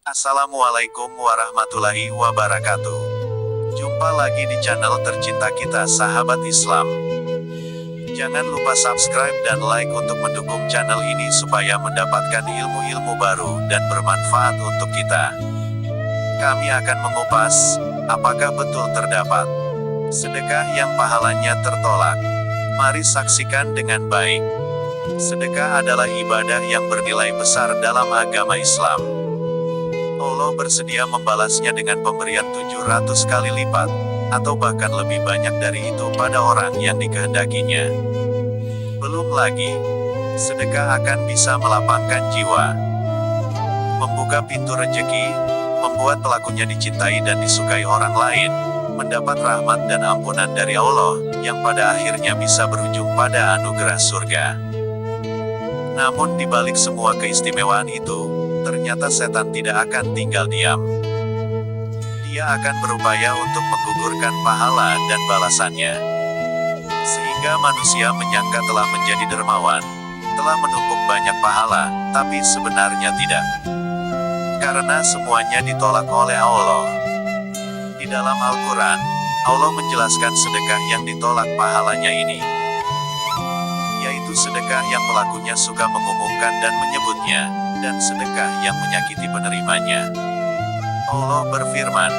Assalamualaikum warahmatullahi wabarakatuh. Jumpa lagi di channel tercinta kita, sahabat Islam. Jangan lupa subscribe dan like untuk mendukung channel ini supaya mendapatkan ilmu-ilmu baru dan bermanfaat untuk kita. Kami akan mengupas, apakah betul terdapat sedekah yang pahalanya tertolak. Mari saksikan dengan baik. Sedekah adalah ibadah yang bernilai besar dalam agama Islam. Allah bersedia membalasnya dengan pemberian 700 kali lipat, atau bahkan lebih banyak dari itu pada orang yang dikehendakinya. Belum lagi, sedekah akan bisa melapangkan jiwa, membuka pintu rezeki, membuat pelakunya dicintai dan disukai orang lain, mendapat rahmat dan ampunan dari Allah, yang pada akhirnya bisa berujung pada anugerah surga. Namun di balik semua keistimewaan itu, ternyata setan tidak akan tinggal diam. Dia akan berupaya untuk menggugurkan pahala dan balasannya. Sehingga manusia menyangka telah menjadi dermawan, telah menumpuk banyak pahala, tapi sebenarnya tidak. Karena semuanya ditolak oleh Allah. Di dalam Al-Quran, Allah menjelaskan sedekah yang ditolak pahalanya ini, yaitu sedekah yang pelakunya suka mengumumkan dan menyebutnya, dan sedekah yang menyakiti penerimanya. Allah berfirman,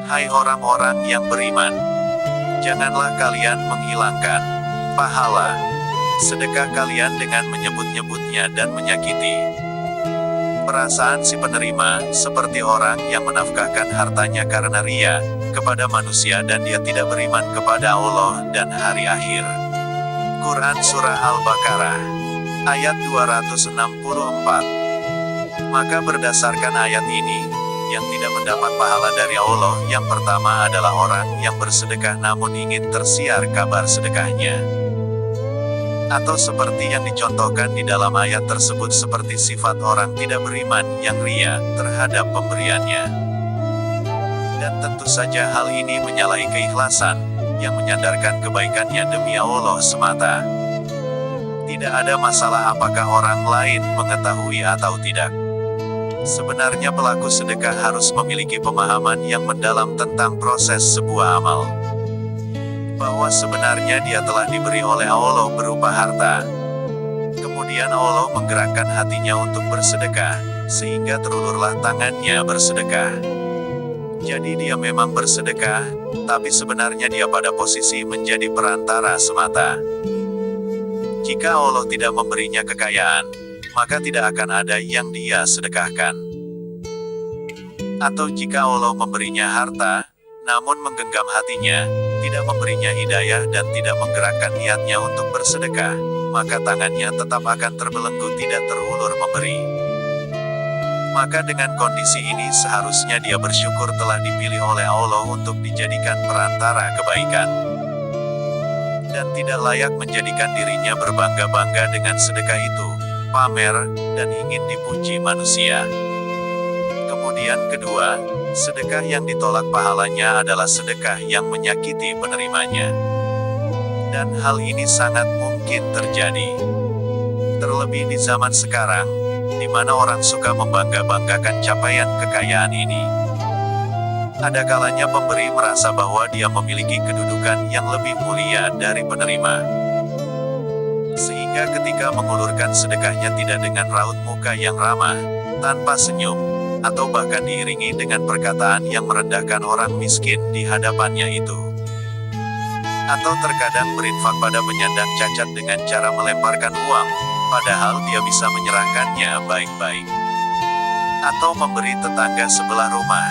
"Hai orang-orang yang beriman, janganlah kalian menghilangkan pahala sedekah kalian dengan menyebut-nyebutnya dan menyakiti perasaan si penerima, seperti orang yang menafkahkan hartanya karena ria kepada manusia dan dia tidak beriman kepada Allah dan hari akhir." Quran Surah Al-Baqarah ayat 264. Maka berdasarkan ayat ini, yang tidak mendapat pahala dari Allah yang pertama adalah orang yang bersedekah namun ingin tersiar kabar sedekahnya. Atau seperti yang dicontohkan di dalam ayat tersebut, seperti sifat orang tidak beriman yang ria terhadap pemberiannya. Dan tentu saja hal ini menyalahi keikhlasan, yang menyandarkan kebaikannya demi Allah semata. Tidak ada masalah apakah orang lain mengetahui atau tidak. Sebenarnya pelaku sedekah harus memiliki pemahaman yang mendalam tentang proses sebuah amal. Bahwa sebenarnya dia telah diberi oleh Allah berupa harta. Kemudian Allah menggerakkan hatinya untuk bersedekah, sehingga terulurlah tangannya bersedekah. Jadi dia memang bersedekah, tapi sebenarnya dia pada posisi menjadi perantara semata. Jika Allah tidak memberinya kekayaan, maka tidak akan ada yang dia sedekahkan. Atau jika Allah memberinya harta, namun menggenggam hatinya, tidak memberinya hidayah dan tidak menggerakkan niatnya untuk bersedekah, maka tangannya tetap akan terbelenggu tidak terulur memberi. Maka dengan kondisi ini seharusnya dia bersyukur telah dipilih oleh Allah untuk dijadikan perantara kebaikan. Dan tidak layak menjadikan dirinya berbangga-bangga dengan sedekah itu, pamer, dan ingin dipuji manusia. Kemudian kedua, sedekah yang ditolak pahalanya adalah sedekah yang menyakiti penerimanya. Dan hal ini sangat mungkin terjadi. Terlebih di zaman sekarang, di mana orang suka membangga-banggakan capaian kekayaan ini. Ada kalanya pemberi merasa bahwa dia memiliki kedudukan yang lebih mulia dari penerima. Sehingga ketika mengulurkan sedekahnya tidak dengan raut muka yang ramah, tanpa senyum, atau bahkan diiringi dengan perkataan yang merendahkan orang miskin di hadapannya itu. Atau terkadang berinfak pada penyandang cacat dengan cara melemparkan uang, padahal dia bisa menyerahkannya baik-baik. Atau memberi tetangga sebelah rumah.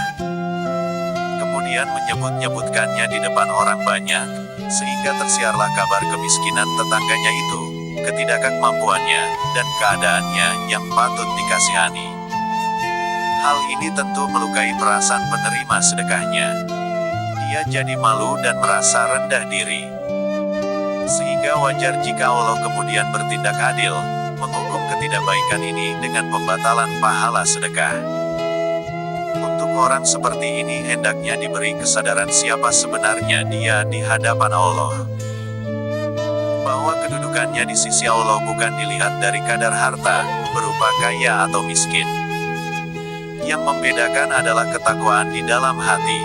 Kemudian menyebut-nyebutkannya di depan orang banyak, sehingga tersiarlah kabar kemiskinan tetangganya itu, ketidakmampuannya, dan keadaannya yang patut dikasihani. Hal ini tentu melukai perasaan penerima sedekahnya. Dia jadi malu dan merasa rendah diri. Sehingga wajar jika Allah kemudian bertindak adil, menghukum ketidakbaikan ini dengan pembatalan pahala sedekah. Untuk orang seperti ini hendaknya diberi kesadaran siapa sebenarnya dia di hadapan Allah. Bahwa kedudukannya di sisi Allah bukan dilihat dari kadar harta, berupa kaya atau miskin. Yang membedakan adalah ketakwaan di dalam hati.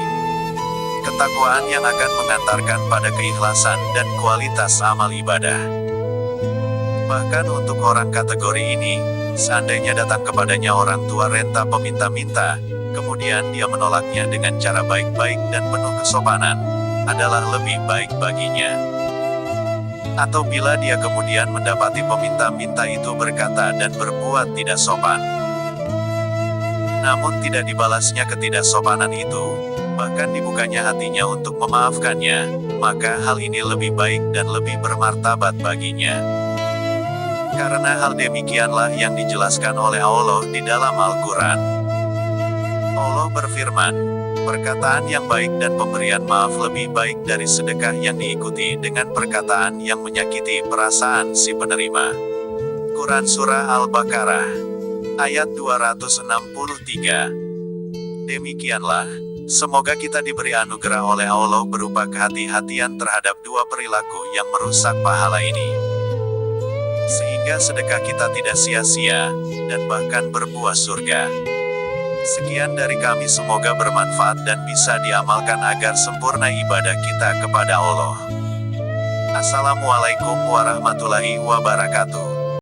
Ketakwaan yang akan mengantarkan pada keikhlasan dan kualitas amal ibadah. Bahkan untuk orang kategori ini, seandainya datang kepadanya orang tua renta peminta-minta, kemudian dia menolaknya dengan cara baik-baik dan penuh kesopanan, adalah lebih baik baginya. Atau bila dia kemudian mendapati peminta-minta itu berkata dan berbuat tidak sopan, namun tidak dibalasnya ketidaksopanan itu, bahkan dibukanya hatinya untuk memaafkannya, maka hal ini lebih baik dan lebih bermartabat baginya. Karena hal demikianlah yang dijelaskan oleh Allah di dalam Al-Quran. Allah berfirman, perkataan yang baik dan pemberian maaf lebih baik dari sedekah yang diikuti dengan perkataan yang menyakiti perasaan si penerima. Quran Surah Al-Baqarah ayat 263. Demikianlah, semoga kita diberi anugerah oleh Allah berupa kehati-hatian terhadap dua perilaku yang merusak pahala ini, sehingga sedekah kita tidak sia-sia, dan bahkan berbuah surga. Sekian dari kami, semoga bermanfaat dan bisa diamalkan agar sempurna ibadah kita kepada Allah. Assalamualaikum warahmatullahi wabarakatuh.